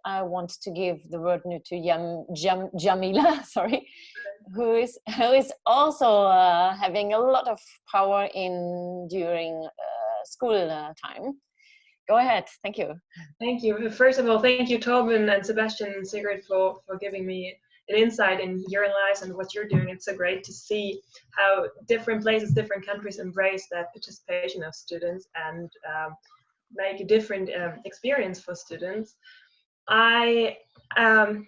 I want to give the word now to Jamila, sorry, who is also having a lot of power during school time. Go ahead. Thank you. Thank you. First of all, thank you, Tobin and Sebastian and Sigrid, for giving me an insight in your lives and what you're doing. It's so great to see how different places, different countries embrace that participation of students and make a different experience for students. I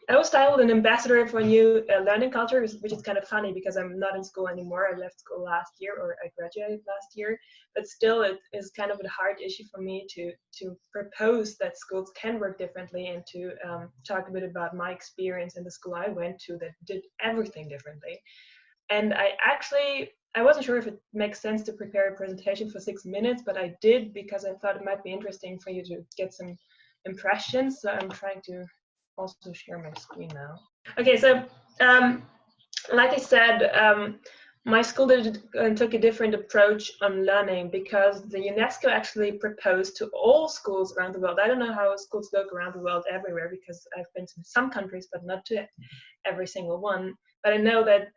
was titled an ambassador for a new learning culture, which is kind of funny because I'm not in school anymore. I left school last year, or I graduated last year, but still it is kind of a hard issue for me to propose that schools can work differently and to talk a bit about my experience in the school I went to that did everything differently. And I wasn't sure if it makes sense to prepare a presentation for 6 minutes, but I did because I thought it might be interesting for you to get some impressions. So I'm trying to also share my screen now. Okay, so like I said, my school took a different approach on learning because the UNESCO actually proposed to all schools around the world. I don't know how schools look around the world everywhere because I've been to some countries, but not to every single one. But I know that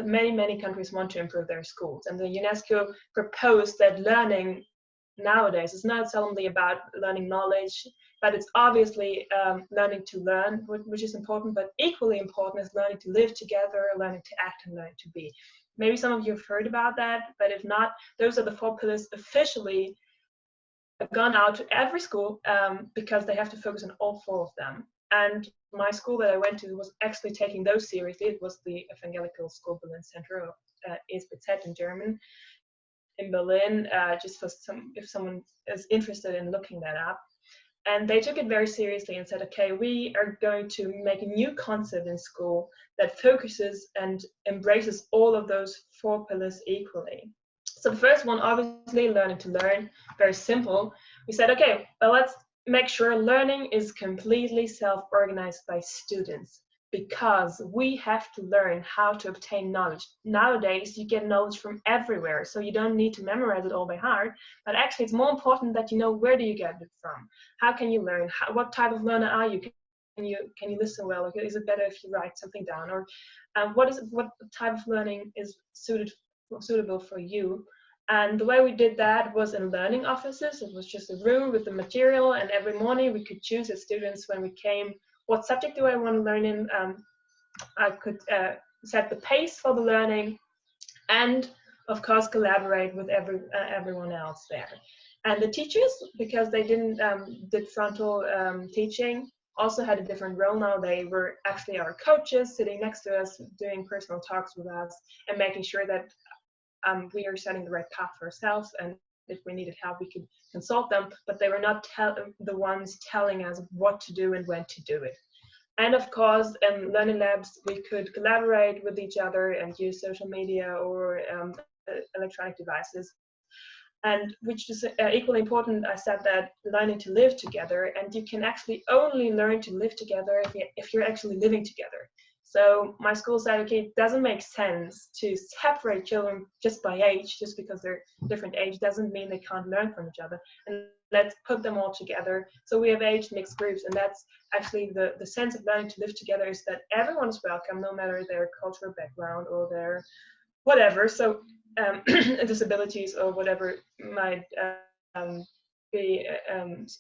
many countries want to improve their schools, and the UNESCO proposed that learning nowadays is not solely about learning knowledge, but it's obviously learning to learn, which is important, but equally important is learning to live together, learning to act, and learning to be. Maybe some of you have heard about that, but if not, those are the 4 pillars officially gone out to every school because they have to focus on all 4 of them. And my school that I went to was actually taking those seriously. It was the Evangelical School Berlin Center, or EBD2020 in German, in Berlin, just for if someone is interested in looking that up. And they took it very seriously and said, okay, we are going to make a new concept in school that focuses and embraces all of those 4 pillars equally. So the first one, obviously, learning to learn, very simple. We said, okay, well, let's make sure learning is completely self-organized by students, because we have to learn how to obtain knowledge. Nowadays, you get knowledge from everywhere, so you don't need to memorize it all by heart, but actually it's more important that you know where do you get it from. How can you learn? What type of learner are you? Can you listen well? Or is it better if you write something down? Or what type of learning is suitable for you? And the way we did that was in learning offices. It was just a room with the material, and every morning we could choose as students when we came, what subject do I want to learn in? I could set the pace for the learning, and of course collaborate with everyone else there. And the teachers, because they did frontal teaching, also had a different role now. They were actually our coaches, sitting next to us, doing personal talks with us, and making sure that we are setting the right path for ourselves, and if we needed help, we could consult them, but they were not the ones telling us what to do and when to do it. And of course, in learning labs, we could collaborate with each other and use social media or electronic devices. And which is equally important, I said that learning to live together, and you can actually only learn to live together if you're actually living together. So my school said, okay, it doesn't make sense to separate children just by age, just because they're different age doesn't mean they can't learn from each other. And let's put them all together. So we have age mixed groups, and that's actually the sense of learning to live together, is that everyone is welcome, no matter their cultural background or their whatever. So disabilities or whatever might be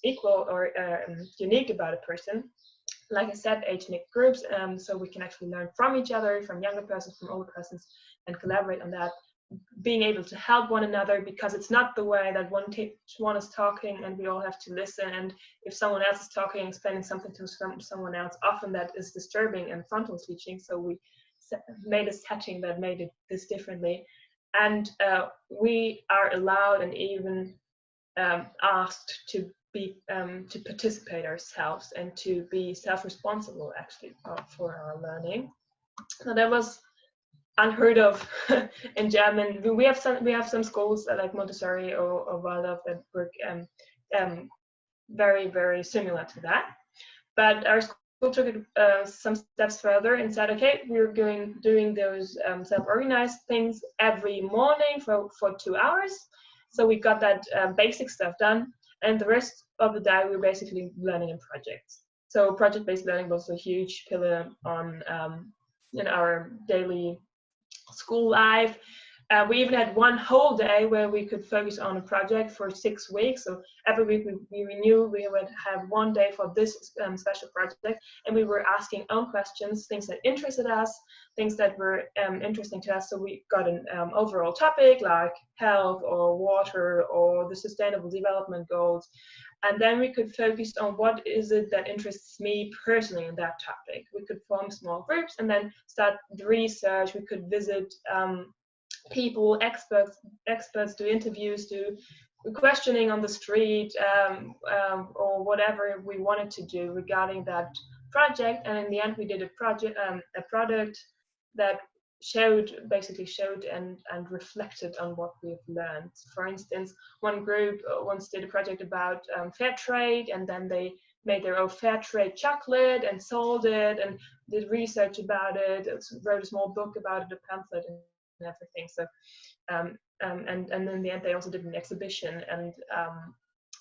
equal or unique about a person. Like I said, age-mixed groups, so we can actually learn from each other, from younger persons, from older persons, and collaborate on that. Being able to help one another, because it's not the way that one is talking and we all have to listen, and if someone else is talking and explaining something to someone else, often that is disturbing and frontal teaching. So we made a setting that made it this differently, and we are allowed and even asked to participate ourselves and to be self-responsible actually for our learning. So that was unheard of in German. We have some schools like Montessori or Waldorf that work very, very similar to that. But our school took it some steps further and said, okay, we're doing those self-organized things every morning for 2 hours. So we got that basic stuff done. And the rest of the day, we were basically learning in projects. So project-based learning was a huge pillar on in our daily school life. We even had one whole day where we could focus on a project for 6 weeks. So every week we knew we would have one day for this special project, and we were asking own questions, things that interested us, things that were interesting to us. So we got an overall topic like health or water or the sustainable development goals. And then we could focus on what is it that interests me personally in that topic. We could form small groups and then start the research. We could visit people, experts, do interviews, do questioning on the street, or whatever we wanted to do regarding that project. And in the end, we did a product that basically showed and reflected on what we've learned. For instance, one group once did a project about fair trade, and then they made their own fair trade chocolate and sold it and did research about it, wrote a small book about it, a pamphlet and everything. So and in the end they also did an exhibition, and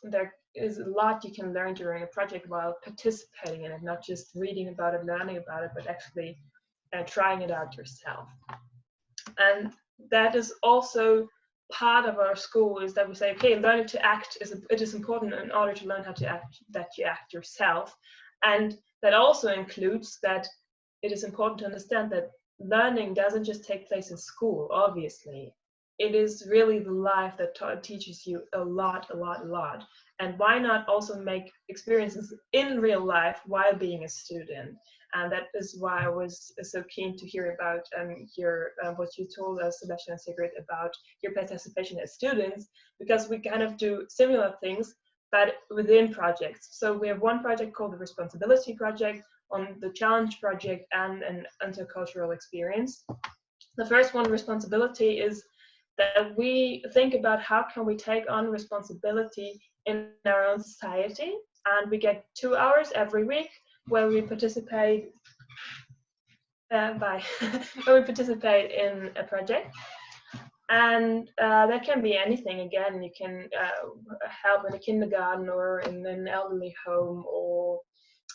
there is a lot you can learn during a project while participating in it, not just reading about it, learning about it, but actually trying it out yourself. And that is also part of our school, is that we say, okay, learning to act it is important in order to learn how to act, that you act yourself. And that also includes that it is important to understand that learning doesn't just take place in school, obviously. It is really the life that teaches you a lot. And why not also make experiences in real life while being a student? And that is why I was so keen to hear about what you told us, Sebastian and Sigrid, about your participation as students, because we kind of do similar things, but within projects. So we have one project called the Responsibility Project, on the Challenge Project, and an Intercultural Experience. The first one, responsibility, is that we think about how can we take on responsibility in our own society, and we get 2 hours every week where we participate where we participate in a project. And that can be anything. Again, you can help in a kindergarten or in an elderly home, or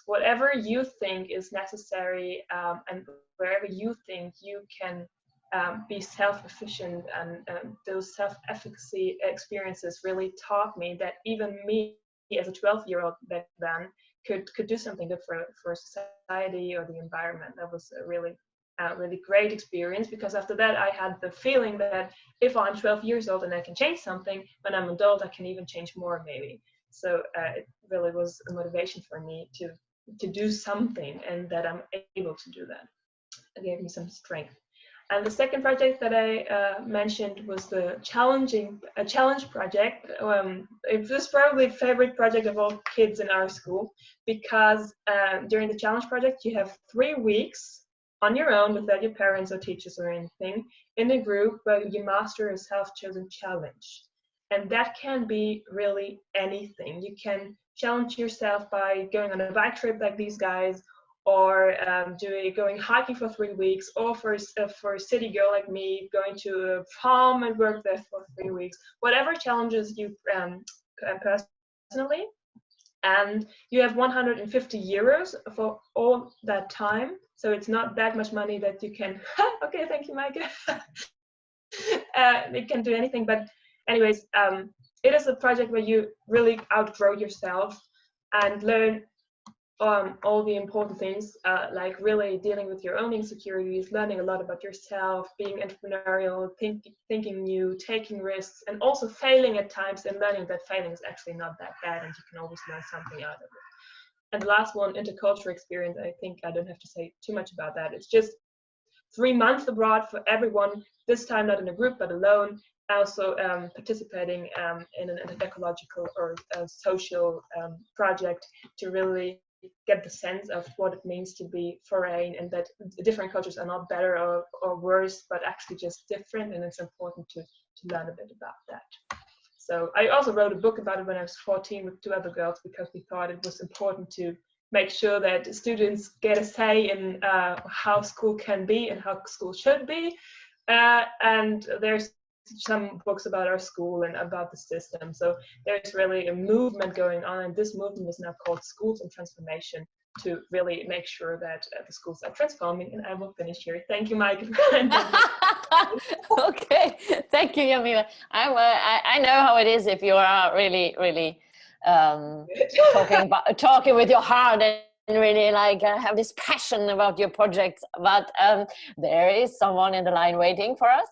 whatever you think is necessary, and wherever you think you can be self-efficient. And those self-efficacy experiences really taught me that even me as a 12-year-old back then could do something good for society or the environment. That was a really great experience, because after that I had the feeling that if I'm 12 years old and I can change something, when I'm an adult I can even change more, maybe. So it really was a motivation for me to do something, and that I'm able to do that. It gave me some strength. And the second project that I mentioned was the challenge project. It was probably the favorite project of all kids in our school, because during the challenge project you have 3 weeks on your own, without your parents or teachers or anything, in a group where you master a self-chosen challenge. And that can be really anything. You can challenge yourself by going on a bike trip like these guys, or going hiking for 3 weeks, or for a city girl like me, going to a farm and work there for 3 weeks. Whatever challenges you personally. And you have 150 euros for all that time. So it's not that much money that you can, okay, thank you, Micah. You can do anything, but anyways, it is a project where you really outgrow yourself and learn all the important things, like really dealing with your own insecurities, learning a lot about yourself, being entrepreneurial, thinking new, taking risks, and also failing at times, and learning that failing is actually not that bad, and you can always learn something out of it. And the last one, Intercultural Experience, I think I don't have to say too much about that. It's just 3 months abroad for everyone, this time not in a group, but alone, also participating in an ecological or social project, to really get the sense of what it means to be foreign, and that different cultures are not better or worse, but actually just different, and it's important to learn a bit about that. So I also wrote a book about it when I was 14 with 2 other girls, because we thought it was important to make sure that students get a say in how school can be and how school should be. And there's some books about our school and about the system. So there's really a movement going on, and this movement is now called Schools in Transformation, to really make sure that the schools are transforming. And I will finish here. Thank you, Mike. Okay, thank you, Jamila. I know how it is if you are really talking with your heart and really like have this passion about your projects. But there is someone in the line waiting for us.